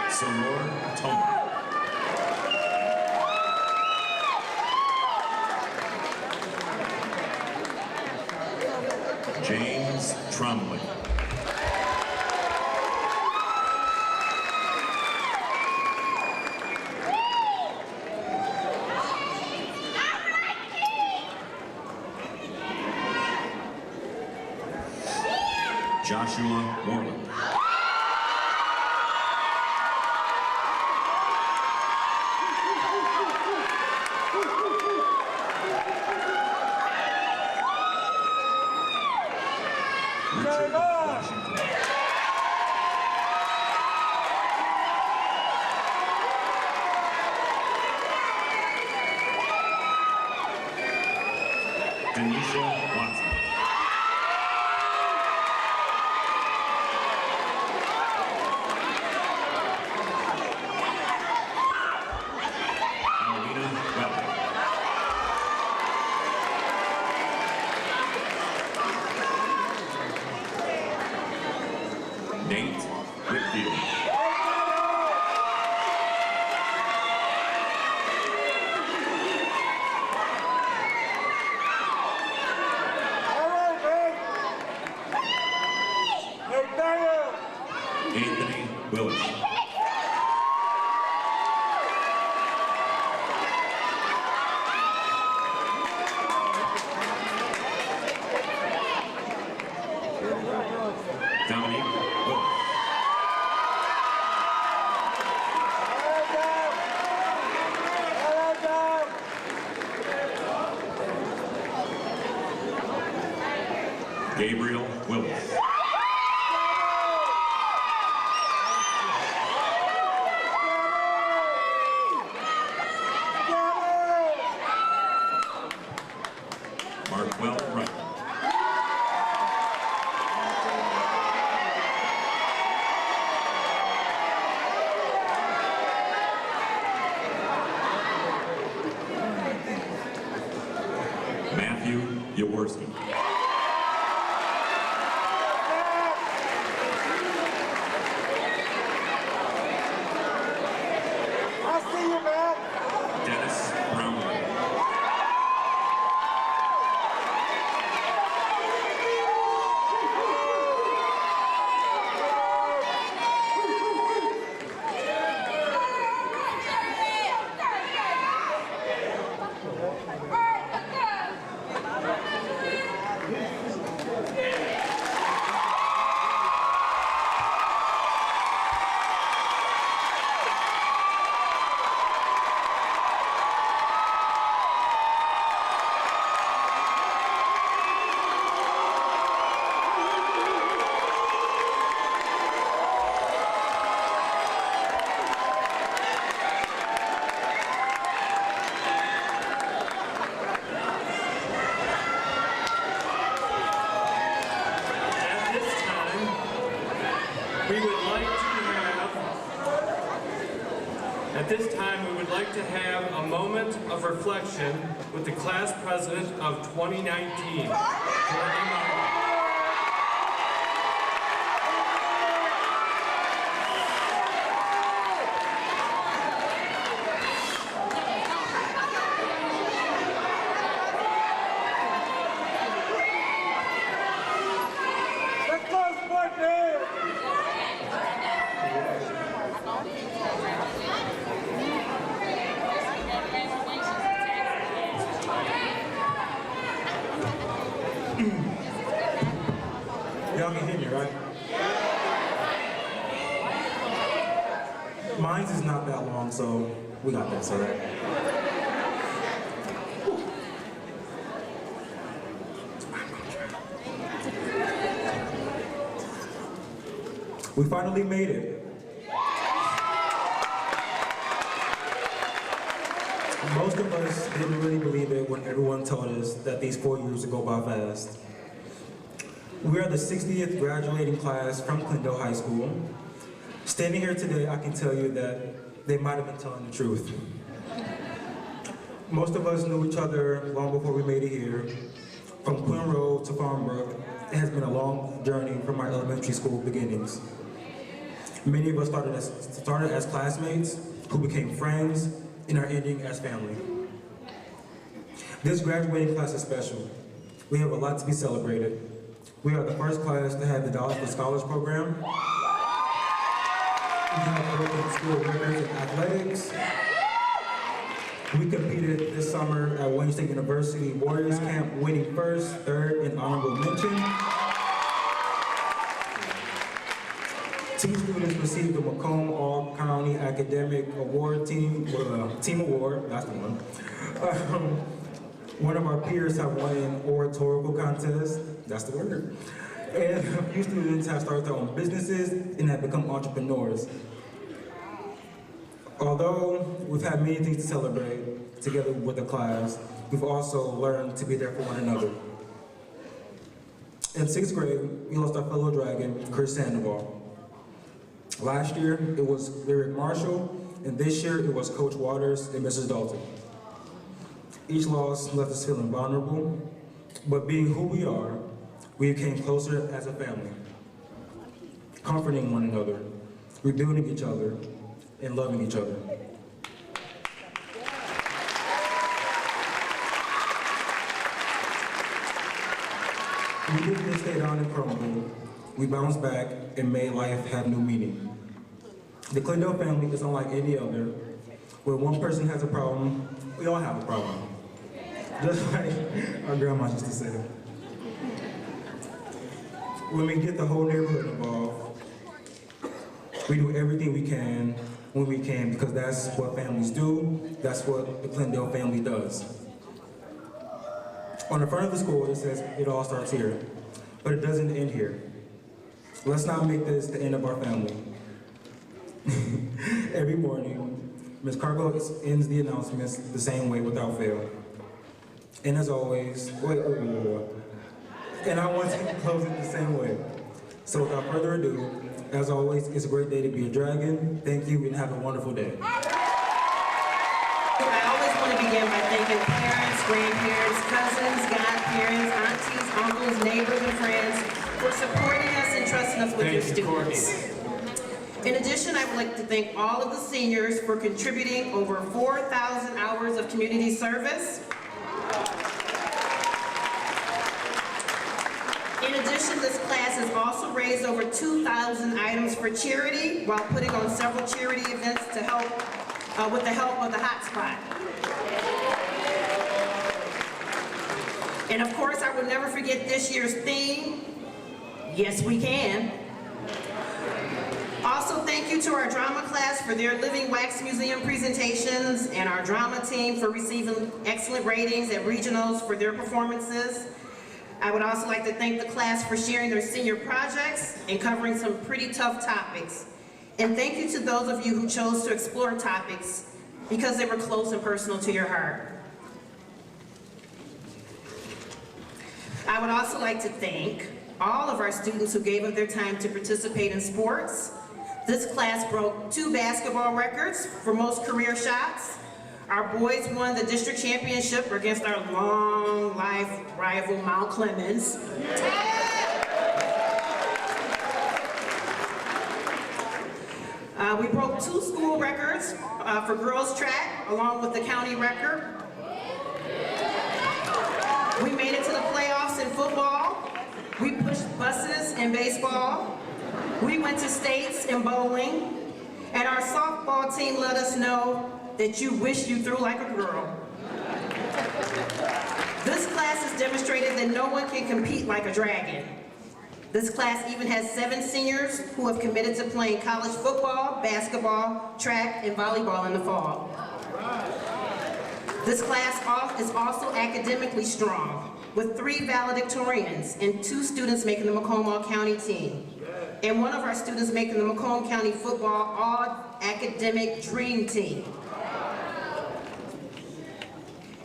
Soror Toma. James Trombley. Joshua Warland. Richard Washington. Denisha Watson. Alina Weber. Nate Whitfield. Anthony Willis. Dominique Willis. Gabriel Willis. Markwell Wright. Jaworski. I see you, man. Dennis Brownlee. At this time, we would like to have a moment of reflection with the class president of 2019. Let's go, sport man. Y'all can hear me, right? Mine's is not that long, so we got this, all right? We finally made it. Most of us didn't really believe it when everyone told us that these 4 years would go by fast. We are the 60th graduating class from Clintondale High School. Standing here today, I can tell you that they might have been telling the truth. Most of us knew each other long before we made it here. From Quinn Road to Farmbrook, it has been a long journey from our elementary school beginnings. Many of us started as classmates who became friends and are ending as family. This graduating class is special. We have a lot to be celebrated. We are the first class to have the Dollars for Scholars program. We have broken school records in athletics. We competed this summer at Wayne State University Warriors Camp, winning first, third, and honorable mention. Two students received the Macomb All-County Academic Award Team Award, that's the one. One of our peers have won an oratorical contest, that's the word. And a few students have started their own businesses and have become entrepreneurs. Although we've had many things to celebrate together with the class, we've also learned to be there for one another. In 6th grade, we lost our fellow dragon, Chris Sandoval. Last year, it was Lyric Marshall, and this year, it was Coach Waters and Mrs. Dalton. Each loss left us feeling vulnerable, but being who we are, we became closer as a family, comforting one another, rebuilding each other, and loving each other. We didn't stay down and crumble. We bounced back and made life have new meaning. The Clintondale family is unlike any other. When one person has a problem, we all have a problem. Just like our grandma used to say. When we get the whole neighborhood involved, we do everything we can when we can, because that's what families do. That's what the Clintondale family does. On the front of the school, it says it all starts here, but it doesn't end here. Let's not make this the end of our family. Every morning, Ms. Cargo ends the announcements the same way without fail. And as always, and I want to close it the same way. So without further ado, as always, it's a great day to be a dragon. Thank you and have a wonderful day. I always want to begin by thanking parents, grandparents, cousins, godparents, aunties, uncles, neighbors, and friends for supporting us and trusting us with your students. In addition, I would like to thank all of the seniors for contributing over 4,000 hours of community service. In addition, this class has also raised over 2,000 items for charity while putting on several charity events to help with the help of the hotspot. And of course, I will never forget this year's theme, Yes We Can. Also, thank you to our drama class for their Living Wax Museum presentations and our drama team for receiving excellent ratings at regionals for their performances. I would also like to thank the class for sharing their senior projects and covering some pretty tough topics. And thank you to those of you who chose to explore topics because they were close and personal to your heart. I would also like to thank all of our students who gave up their time to participate in sports. This class broke 2 basketball records for most career shots. Our boys won the district championship against our long life rival Mount Clemens. We broke 2 school records for girls track along with the county record. We made it to the playoffs in football. We pushed buses in baseball. We went to states in bowling. And our softball team let us know that you wish you threw like a girl. This class has demonstrated that no one can compete like a dragon. This class even has 7 seniors who have committed to playing college football, basketball, track, and volleyball in the fall. This class is also academically strong, with 3 valedictorians and 2 students making the Macomb All-County team, and one of our students making the Macomb County Football All-Academic Dream Team.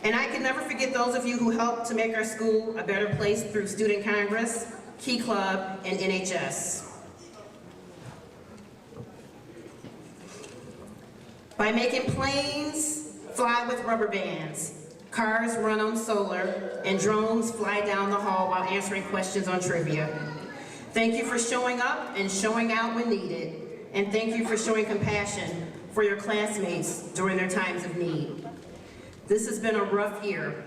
And I can never forget those of you who helped to make our school a better place through Student Congress, Key Club, and NHS. By making planes fly with rubber bands, cars run on solar, and drones fly down the hall while answering questions on trivia. Thank you for showing up and showing out when needed. And thank you for showing compassion for your classmates during their times of need. This has been a rough year.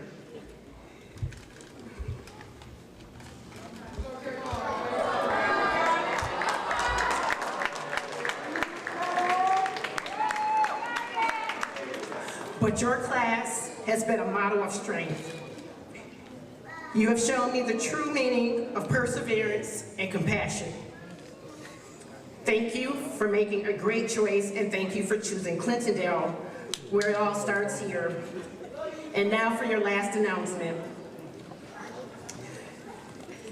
But your class has been a model of strength. You have shown me the true meaning of perseverance and compassion. Thank you for making a great choice, and thank you for choosing Clintondale, where it all starts here. And now for your last announcement.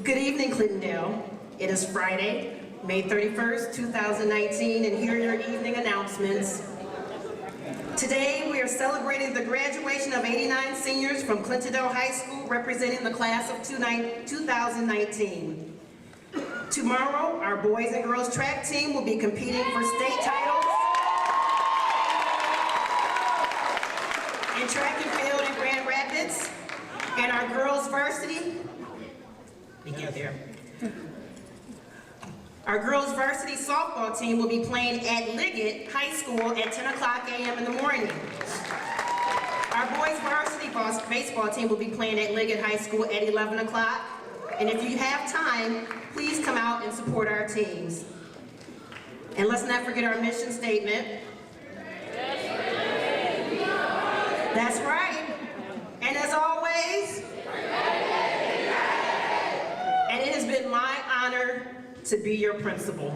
Good evening, Clintondale. It is Friday, May 31st, 2019, and here are your evening announcements. Today, we are celebrating the graduation of 89 seniors from Clintondale High School, representing the class of 2019. Tomorrow, our boys and girls track team will be competing for state titles in track and field in Grand Rapids, and our girls varsity, Our girls varsity softball team will be playing at Liggett High School at 10 o'clock a.m. in the morning. Our boys varsity baseball team will be playing at Liggett High School at 11 o'clock. And if you have time, please come out and support our teams. And let's not forget our mission statement. That's right. And as always, and it has been my honor to be your principal.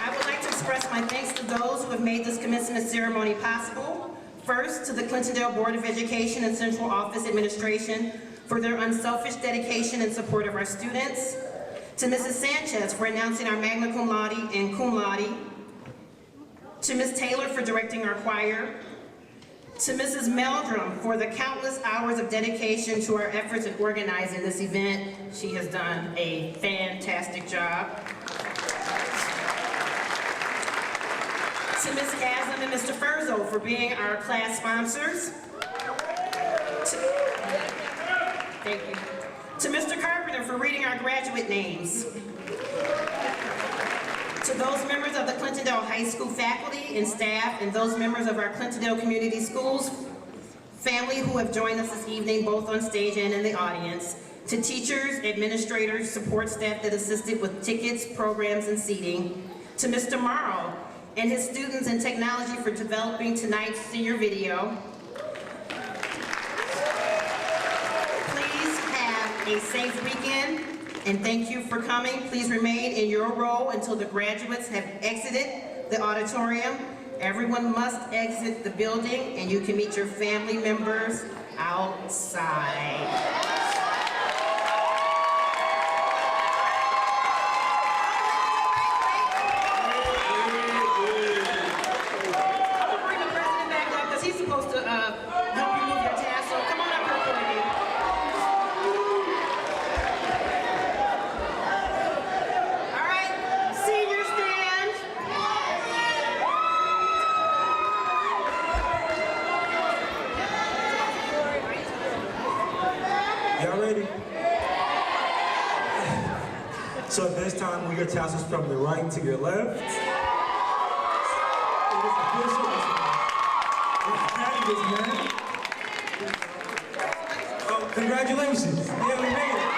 I would like to express my thanks to those who have made this commencement ceremony possible. First, to the Clintondale Board of Education and Central Office Administration for their unselfish dedication and support of our students. To Mrs. Sanchez for announcing our magna cum laude and cum laude. To Ms. Taylor for directing our choir. To Mrs. Meldrum for the countless hours of dedication to our efforts in organizing this event. She has done a fantastic job. To Ms. Haslam and Mr. Furzo for being our class sponsors. Thank you. To Mr. Carpenter for reading our graduate names. To those members of the Clintondale High School faculty and staff and those members of our Clintondale Community Schools family who have joined us this evening, both on stage and in the audience. To teachers, administrators, support staff that assisted with tickets, programs, and seating. To Mr. Morrow and his students in technology for developing tonight's senior video. Please have a safe weekend. And thank you for coming. Please remain in your row until the graduates have exited the auditorium. Everyone must exit the building and you can meet your family members outside. So at this time, move your tassels from the right to your left. It is official. Oh, congratulations. Yeah, we made it.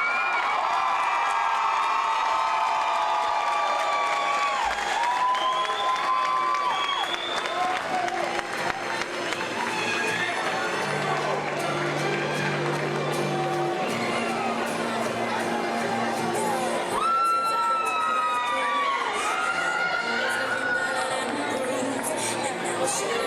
Shit.